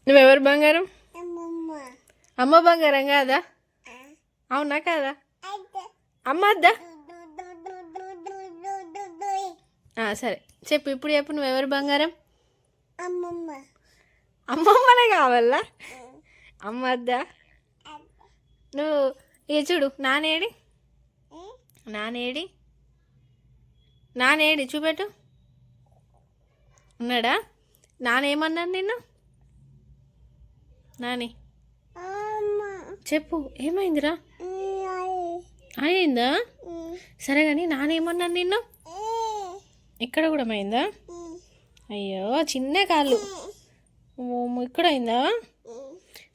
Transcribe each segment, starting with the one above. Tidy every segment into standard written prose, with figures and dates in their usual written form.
నువ్వెవరు బంగారం? అమ్మ బంగారం కాదా? అవునా కాదా? అమ్మ అద్దా? సరే చెప్పు, ఇప్పుడు చెప్పు, నువ్వెవరు బంగారం? అమ్మమ్మనే కావాలా? అమ్మ అద్దా? నువ్వు ఇక చూడు, నానేడి నానేడి నానేడి చూపెట్టు. ఉన్నాడా? నానేమన్నాను నిన్ను? నాని చెప్పు, ఏమైందిరా? అయిందా? సరే కానీ నానేమన్నాను నిన్ను? ఇక్కడ కూడా అయిందా? అయ్యో చిన్న కాళ్ళు, ఇక్కడ అయిందా?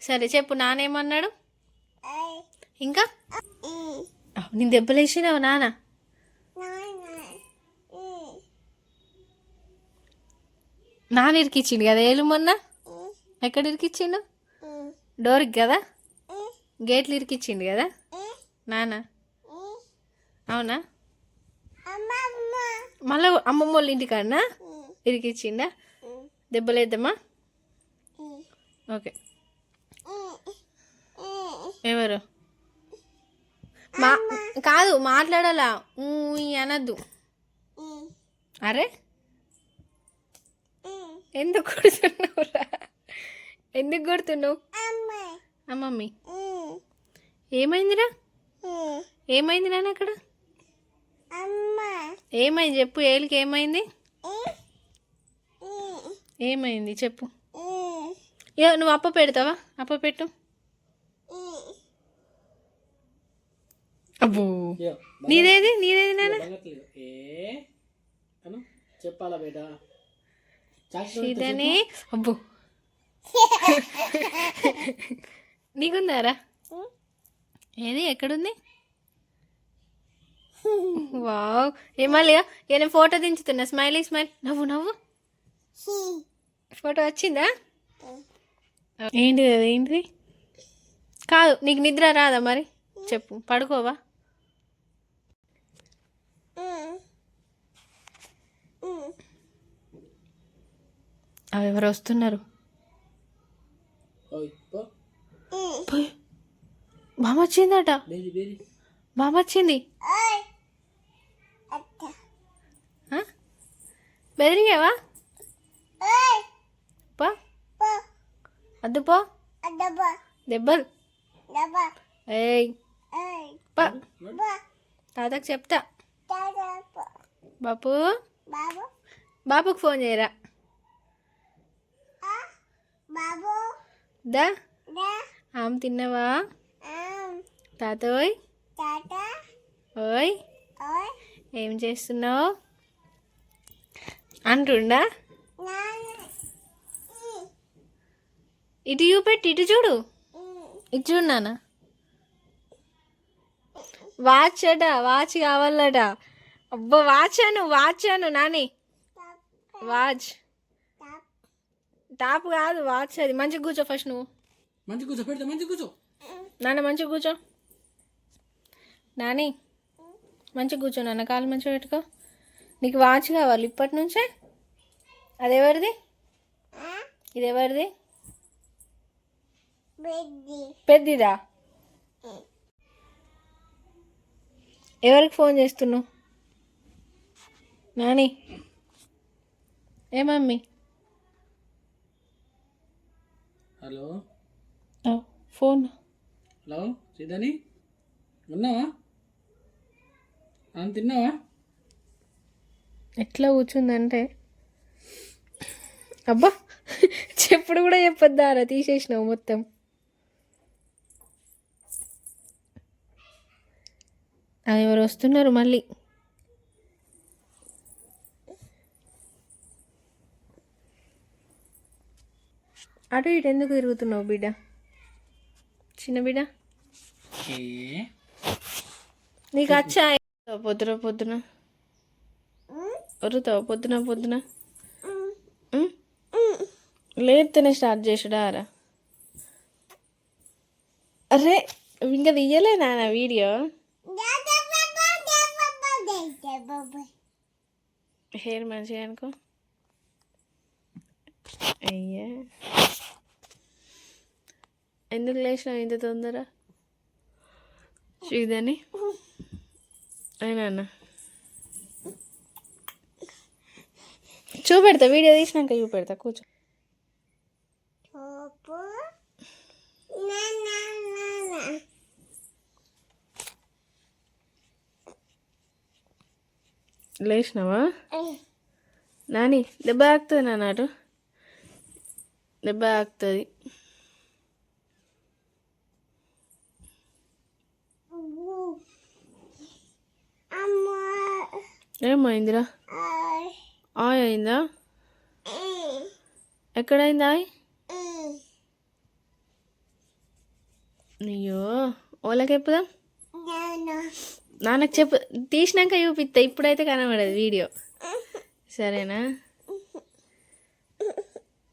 సరే చెప్పు, నానేమన్నాడు? ఇంకా నేను దెబ్బలేసినావు నాన్న? నాన్న ఇరికిచ్చిండు కదా ఏలు మొన్న. ఎక్కడ ఇరికిచ్చిండు? డోర్కి కదా, గేట్లు ఇరికిచ్చిండు కదా నాన్న. అవునా? మళ్ళీ అమ్మమ్మ వాళ్ళ ఇంటికాడనా ఇరికిచ్చిండా? దెబ్బలేద్దామా? ఓకే. ఎవరు? కాదు, మాట్లాడాలా, అనద్దు. అరే ఎందుకు కొడుతున్నావురా? ఎందుకు కొడుతున్నావు? మమ్మీ ఏమైందిరా? ఏమైంది నాన్న అక్కడ? ఏమైంది చెప్పు, ఏలికి ఏమైంది? ఏమైంది చెప్పు. నువ్వు అప్ప పెడతావా? అప్ప పెట్టు. అబ్బో నీదేది నాన్న? చెప్పాలా బేటా? ఇదని అబ్బో నీకుందారా? ఏది ఎక్కడుంది? వావ్, ఏమల్లిగా నేను ఫోటో దించుతున్నా. స్మైలీ స్మైల్, నవ్వు నవ్వు. ఫోటో వచ్చిందా? ఏంటిది అది? ఏంటిది? కాదు, నీకు నిద్ర రాదా మరి? చెప్పు, పడుకోవా? ఎవరు వస్తున్నారు? బామ్మ వచ్చిందట. బామ్మ వచ్చింది. బెదిరిగావా? పో అద్దు పో, దెబ్బలు. ఏయ్ తాతకు చెప్తా. బాపు, బాబుకి ఫోన్ చేయరా? దా ఆమె తిన్నావా? తాతోయ్ ఓయ్ ఏం చేస్తున్నావు అంటుండా? ఇటు చూపెట్టి, ఇటు చూడు, ఇటు చూడు నాన్న. వాచ్ అట, వాచ్ కావాలట. అబ్బా వాచాను నాని. వాచ్ టాప్ కాదు, వాచ్ అది. మంచిగా కూర్చో ఫస్ట్. నువ్వు మంచి కూర్చో, పెడతా మంచి కూర్చో నాన్న, మంచిగా కూర్చో నాని. మంచిగా కూర్చో నాన్న, కాలు మంచిగా పెట్టుకో. నీకు వాచ్ కావాలి ఇప్పటి నుంచే. అదెవరిది? ఇది ఎవరిది? పెద్దిదా? ఎవరికి ఫోన్ చేస్తున్నావు నాని? ఏ మమ్మీ? Hello phone. హలో సీతాని, ఉన్నావా? తిన్నావా? ఎట్లా కూర్చుందంటే, అబ్బా చెప్పుడు కూడా చెప్పొద్దారా, తీసేసినావు మొత్తం. ఎవరు వస్తున్నారు మళ్ళీ? అటు ఇటు ఎందుకు తిరుగుతున్నావు బిడ్డ? చిన్న బిడ్డ, నీకు వచ్చా? పొద్దున వరుతావు? పొద్దున లేస్తేనే స్టార్ట్ చేసుడారా? అరే ఇంకా తీయలే నాన్న వీడియో. హెయిర్ మంచిగా అనుకో. అయ్యా ఎందుకు లేచినావు ఇంత తొందర శ్రీధని అయినా చూపెడతా వీడియో తీసినాక చూపెడతా కూర్చో లేచినావా నాని దెబ్బ ఆగుతుంది నాన్న అటు దెబ్బ ఆగుతుంది ఏమైందిరా ఆయ్ అయిందా ఎక్కడైందా ఆయ్ అయ్యో ఓలకి ఎప్పుదాం నాన్నకు చెప్పు తీసినాక చూపిస్తా ఇప్పుడైతే కనబడదు వీడియో సరేనా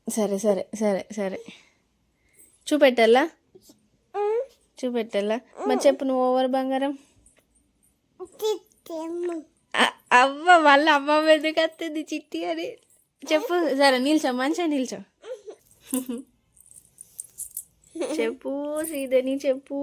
సరే సరే సరే సరే చూపెట్టాలా చూపెట్టాలా మరి చెప్పు నువ్వు ఓవర్ బంగారం అవ్వ వాళ్ళ అమ్మ ఎందుకు వస్తుంది చిట్టి అని చెప్పు సరే నిల్చో మంచిగా నిల్చో చెప్పు శ్రీధని చెప్పు